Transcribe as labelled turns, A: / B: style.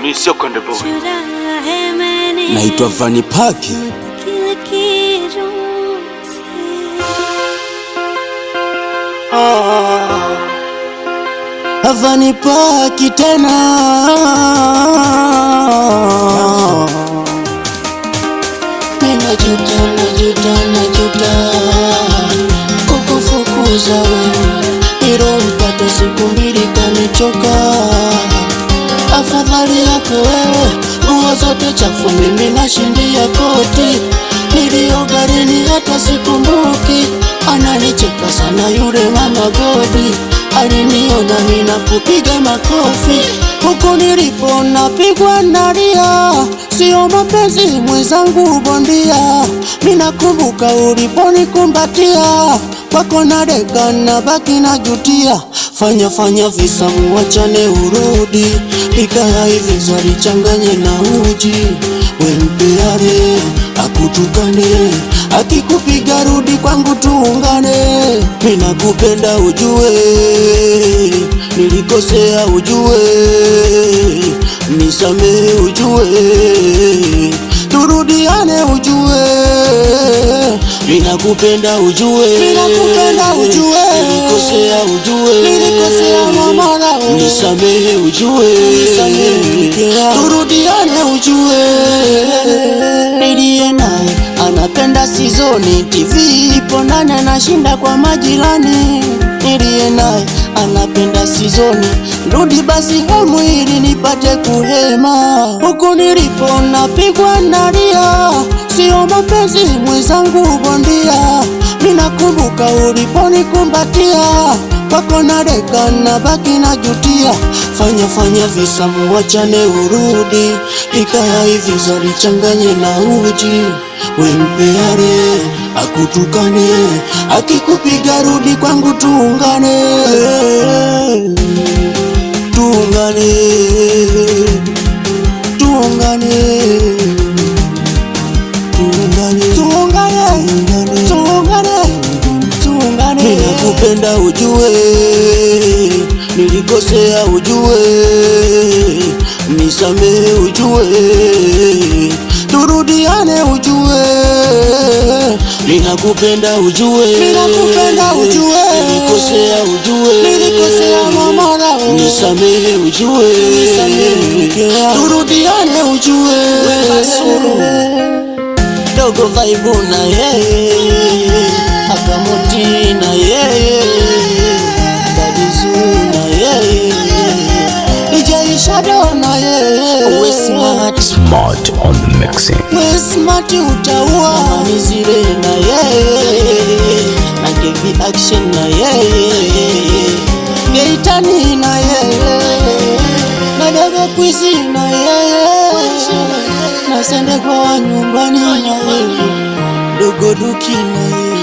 A: Mimi sio Konde Boy.
B: Naitwa Vanny Pack. Vanny Pack tena. Najuta kukufukuza wewe. Mpata siku mbili kanichoka. Afadhali yako wewe, nguo zote chafu mimi nashindia koti. Nilioga lini hata sikumbuki. Ananicheka sana yule mama Godi. Aliniona mimi nakupiga makofi. Huko nilipo napigwa nalia. Sio mapenzi mwenzangu bondia. Mimi nakumbuka uliponikumbatia. Wako na deka na baki na jutia. Fanya visa muachane urudi. Pika ya hivi zwari changanye na uji. Wempeare akutukane. Akikupiga rudi kwangu tuungane. Mina kupenda ujue. Nilikosea ujue. Nisamehe ujue. Turudiane ujue. Mina kupenda ujue. Nilikosea ujue. Mama lao. Nisamehe ujue. Turudiane ujue. Nilie naye anapenda sizoni. TV ipo ndani anashinda kwa majirani. Nilie naye anapenda sizoni. Rudi basi hemu ili nipate kuhema. Huku nilipo napigwa nalia. Sio mapenzi mwenzangu bondia. Mimi nakumbuka uliponikumbatia. Wako na deka na baki na jutia. Fanya visa muachane urudi. Ikaya hivi zari changanye na uji. Wempeare akutukane. Akikupiga rudi kwangu tuungane. Mina kupenda ujue. Nilikosea ujue. Nisamehe ujue. Turudiane ujue. Mina kupenda ujue. Nilikosea mama lao. Nisamehe ujue. Turudiane ujue. Dogo vibe na yeye. Akamoti na yeye. Dadizu na yeye. DJ Shadow na yeye. We smart on the mixing. We smart utaua. Nizire na yeye. Na KV action na yeye. Geitani na yeye. Na Dogo Kwizi na yeye. Na Sende kwa nyumbani na yeye. Dogo Duki na yeye.